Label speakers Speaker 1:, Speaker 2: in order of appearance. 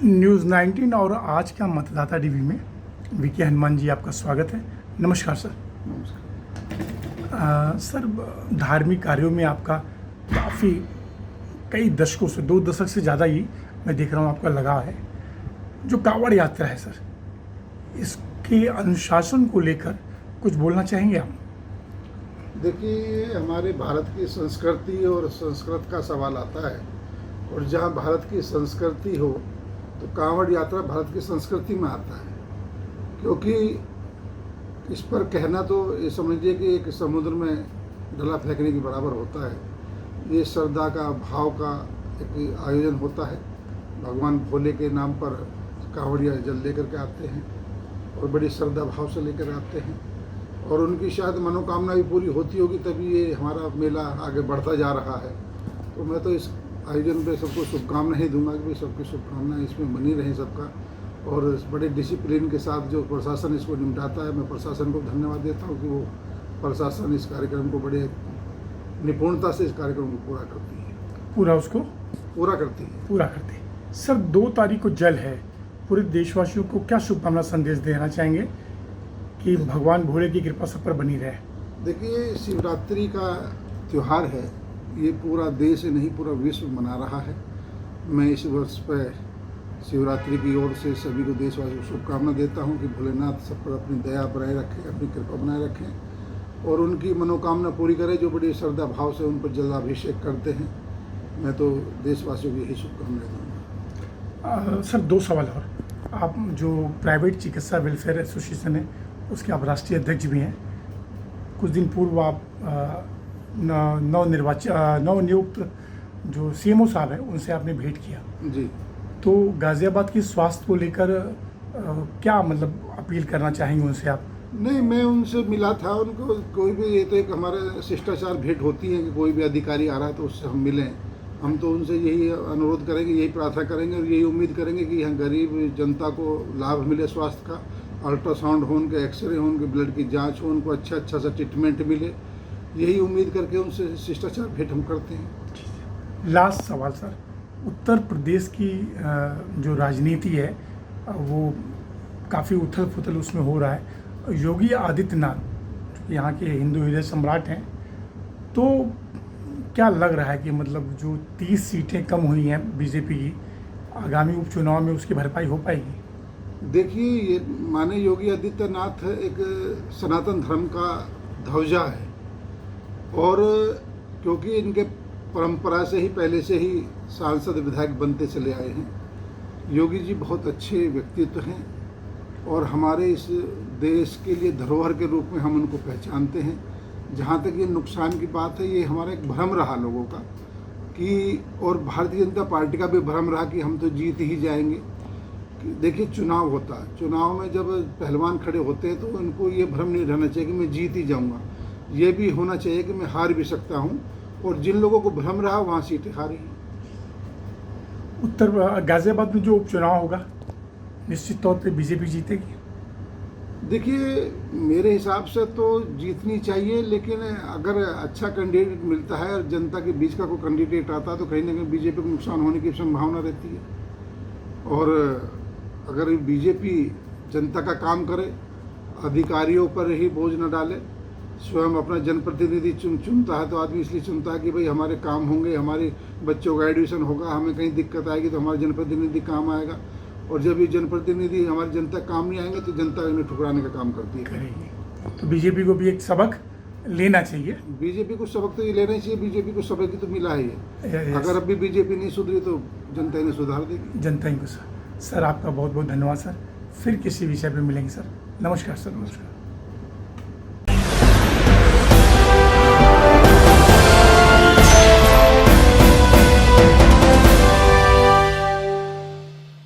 Speaker 1: News 19 और आज का मतदाता टीवी में वीके हनुमान जी आपका स्वागत है। नमस्कार सर।
Speaker 2: नमस्कार।
Speaker 1: सर, धार्मिक कार्यों में आपका काफ़ी कई दशकों से 2 दशक से ज़्यादा ही मैं देख रहा हूँ आपका लगाव है। जो कांवड़ यात्रा है सर, इसके अनुशासन को लेकर कुछ बोलना चाहेंगे आप?
Speaker 2: देखिए, हमारे भारत की संस्कृति और संस्कृत का सवाल आता है, और जहाँ भारत की संस्कृति हो तो कांवड़ यात्रा भारत की संस्कृति में आता है। क्योंकि इस पर कहना तो ये समझिए कि एक समुद्र में डला फेंकने के बराबर होता है। ये श्रद्धा का, भाव का एक आयोजन होता है। भगवान भोले के नाम पर कांवड़िया जल लेकर के आते हैं और बड़ी श्रद्धा भाव से लेकर आते हैं, और उनकी शायद मनोकामना भी पूरी होती होगी, तभी ये हमारा मेला आगे बढ़ता जा रहा है। तो मैं तो इस आयोजन पे सबको शुभकामनाएं दूंगा कि सबकी शुभकामनाएं इसमें बनी रहें सबका, और बड़े डिसिप्लिन के साथ जो प्रशासन इसको निपटाता है, मैं प्रशासन को धन्यवाद देता हूँ कि वो प्रशासन इस कार्यक्रम को बड़े निपुणता से इस कार्यक्रम को पूरा करती है। पूरा करती है।
Speaker 1: सर, 2 तारीख को जल है, पूरे देशवासियों को क्या शुभकामना संदेश देना चाहेंगे कि भगवान भोले की कृपा सब पर बनी रहे?
Speaker 2: देखिए, शिवरात्रि का त्यौहार है, ये पूरा देश नहीं पूरा विश्व मना रहा है। मैं इस वर्ष पर शिवरात्रि की ओर से सभी को, देशवासियों को शुभकामना देता हूं कि भोलेनाथ सब पर अपनी दया बनाए रखें, अपनी कृपा बनाए रखें और उनकी मनोकामना पूरी करें जो बड़ी श्रद्धा भाव से उन पर जलाभिषेक करते हैं। मैं तो देशवासियों को यही शुभकामनाएं दूँगा।
Speaker 1: सर, 2 सवाल और। आप जो प्राइवेट चिकित्सा वेलफेयर एसोसिएशन है उसके आप राष्ट्रीय अध्यक्ष भी हैं। कुछ दिन पूर्व आप नवनियुक्त जो सीएमओ साहब हैं उनसे आपने भेंट किया
Speaker 2: जी।
Speaker 1: तो गाज़ियाबाद की स्वास्थ्य को लेकर क्या मतलब अपील करना चाहेंगे उनसे आप?
Speaker 2: नहीं, मैं उनसे मिला था। उनको कोई भी, ये तो एक हमारे शिष्टाचार भेंट होती है कि कोई भी अधिकारी आ रहा है तो उससे हम मिलें। हम तो उनसे यही अनुरोध करेंगे, यही प्रार्थना करेंगे और यही उम्मीद करेंगे कि यहाँ गरीब जनता को लाभ मिले स्वास्थ्य का। अल्ट्रासाउंड हो, उनके एक्सरे हो, उनके ब्लड की जांच हो, उनको अच्छा सा ट्रीटमेंट मिले, यही उम्मीद करके उनसे शिष्टाचार भेंट हम करते हैं।
Speaker 1: लास्ट सवाल सर, उत्तर प्रदेश की जो राजनीति है वो काफ़ी उथल पुथल उसमें हो रहा है। योगी आदित्यनाथ यहाँ के हिंदू हृदय सम्राट हैं, तो क्या लग रहा है कि मतलब जो 30 सीटें कम हुई हैं बीजेपी की, आगामी उपचुनाव में उसकी भरपाई हो पाएगी?
Speaker 2: देखिए, ये माननीय योगी आदित्यनाथ एक सनातन धर्म का ध्वजा है, और क्योंकि इनके परंपरा से ही पहले से ही सांसद विधायक बनते चले आए हैं। योगी जी बहुत अच्छे व्यक्तित्व हैं और हमारे इस देश के लिए धरोहर के रूप में हम उनको पहचानते हैं। जहाँ तक ये नुकसान की बात है, ये हमारा एक भ्रम रहा लोगों का कि, और भारतीय जनता पार्टी का भी भ्रम रहा कि हम तो जीत ही जाएंगे। देखिए, चुनाव होता है, चुनाव में जब पहलवान खड़े होते हैं तो उनको ये भ्रम नहीं रहना चाहिए कि मैं जीत ही जाऊँगा। ये भी होना चाहिए कि मैं हार भी सकता हूँ, और जिन लोगों को भ्रम रहा वहाँ सीटें हारी।
Speaker 1: उत्तर गाज़ियाबाद में जो उपचुनाव होगा निश्चित तौर पे बीजेपी जीतेगी?
Speaker 2: देखिए, मेरे हिसाब से तो जीतनी चाहिए, लेकिन अगर अच्छा कैंडिडेट मिलता है और जनता के बीच का कोई कैंडिडेट आता है तो कहीं ना कहीं बीजेपी को नुकसान होने की संभावना रहती है। और अगर बीजेपी जनता का काम करे, अधिकारियों पर ही बोझ न डाले, स्वयं अपना जनप्रतिनिधि चुनता है तो आदमी इसलिए चुनता है कि भाई हमारे काम होंगे, हमारे बच्चों का एडमिशन होगा, हमें कहीं दिक्कत आएगी तो हमारा जनप्रतिनिधि काम आएगा। और जब ये जनप्रतिनिधि हमारी जनता काम नहीं आएंगे तो जनता इन्हें ठुकराने का काम करती है।
Speaker 1: तो बीजेपी को भी एक सबक लेना चाहिए।
Speaker 2: बीजेपी को सबक तो ये लेना चाहिए, बीजेपी को सबक ही तो मिला है। अगर अभी बीजेपी नहीं सुधरी तो जनता इन्हें सुधार देगी।
Speaker 1: जनता ही को। सर, आपका बहुत बहुत धन्यवाद सर। फिर किसी विषय पर मिलेंगे सर। नमस्कार सर। नमस्कार।